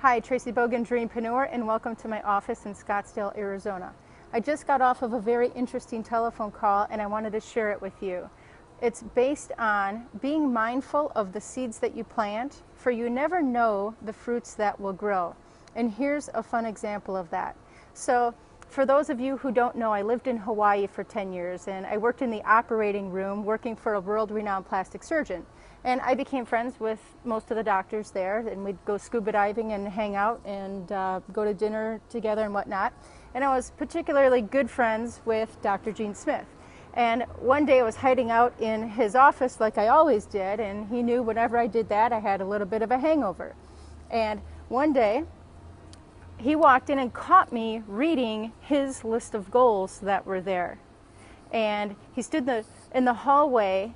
Hi, Traci Bogan, Dreampreneur, and welcome to my office in Scottsdale, Arizona. I just got off of a very interesting telephone call and I wanted to share it with you. It's based on being mindful of the seeds that you plant, for you never know the fruits that will grow. And here's a fun example of that. So, for those of you who don't know, I lived in Hawaii for 10 years and I worked in the operating room working for a world-renowned plastic surgeon. And I became friends with most of the doctors there, and we'd go scuba diving and hang out and go to dinner together and whatnot. And I was particularly good friends with Dr. Gene Smith. And one day I was hiding out in his office like I always did, and he knew whenever I did that I had a little bit of a hangover. And one day he walked in and caught me reading his list of goals that were there. And he stood in the hallway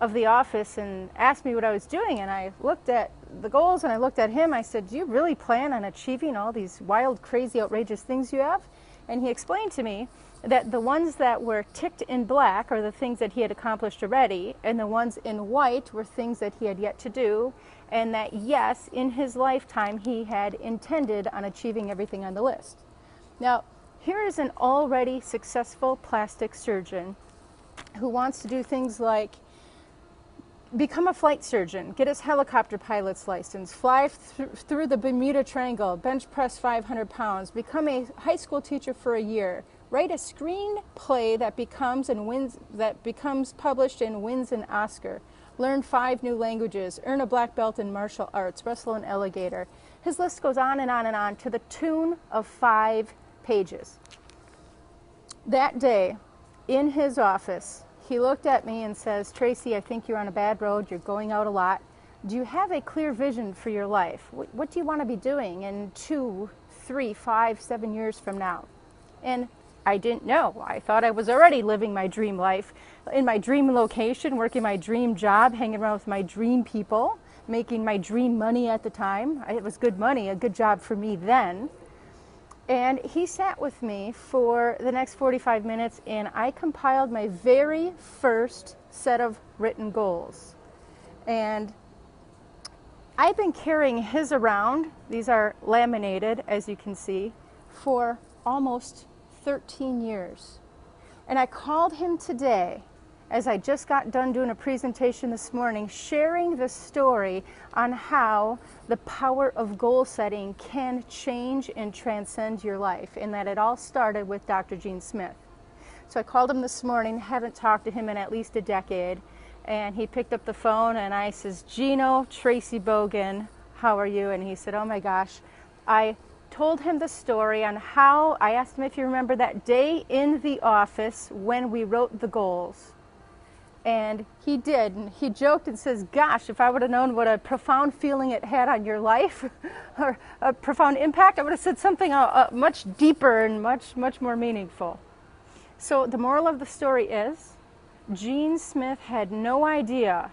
of the office and asked me what I was doing, and I looked at the goals and I looked at him. I said, "Do you really plan on achieving all these wild, crazy, outrageous things you have?" And he explained to me that the ones that were ticked in black are the things that he had accomplished already, and the ones in white were things that he had yet to do, and that yes, in his lifetime he had intended on achieving everything on the list. Now, here is an already successful plastic surgeon who wants to do things like become a flight surgeon, get his helicopter pilot's license, fly through the Bermuda Triangle, bench press 500 pounds, become a high school teacher for a year, write a screenplay that becomes published and wins an Oscar, learn 5 new languages, earn a black belt in martial arts, wrestle an alligator. His list goes on and on and on to the tune of 5 pages. That day, in his office, he looked at me and says, "Traci, I think you're on a bad road. You're going out a lot. Do you have a clear vision for your life? What do you want to be doing in 2, 3, 5, 7 years from now?" And I didn't know. I thought I was already living my dream life, in my dream location, working my dream job, hanging around with my dream people, making my dream money at the time. It was good money, a good job for me then. And he sat with me for the next 45 minutes and I compiled my very first set of written goals. And I've been carrying his around, these are laminated as you can see, for almost 13 years. And I called him today, as I just got done doing a presentation this morning, sharing the story on how the power of goal setting can change and transcend your life, and that it all started with Dr. Gene Smith. So I called him this morning, haven't talked to him in at least a decade, and he picked up the phone and I says, "Gino, Traci Bogan, how are you?" And he said, "Oh my gosh." I told him the story on how, I asked him if you remember that day in the office when we wrote the goals. And he did, and he joked and says, "Gosh, if I would have known what a profound feeling it had on your life, or a profound impact, I would have said something much deeper and much more meaningful." So the moral of the story is, Gene Smith had no idea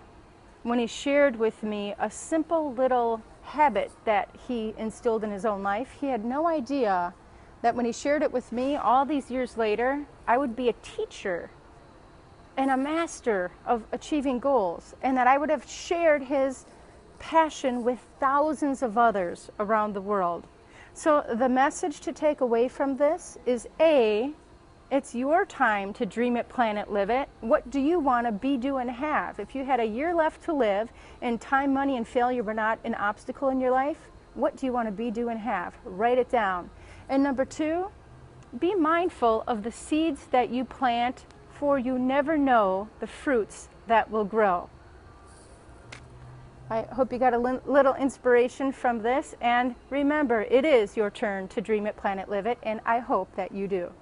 when he shared with me a simple little habit that he instilled in his own life. He had no idea that when he shared it with me all these years later, I would be a teacher and a master of achieving goals, and that I would have shared his passion with thousands of others around the world. So the message to take away from this is A, it's your time to dream it, plan it, live it. What do you want to be, do, and have? If you had a year left to live and time, money, and failure were not an obstacle in your life, what do you want to be, do, and have? Write it down. And number 2, be mindful of the seeds that you plant, for you never know the fruits that will grow. I hope you got a little inspiration from this, and remember, it is your turn to dream it, plan it, live it, and I hope that you do.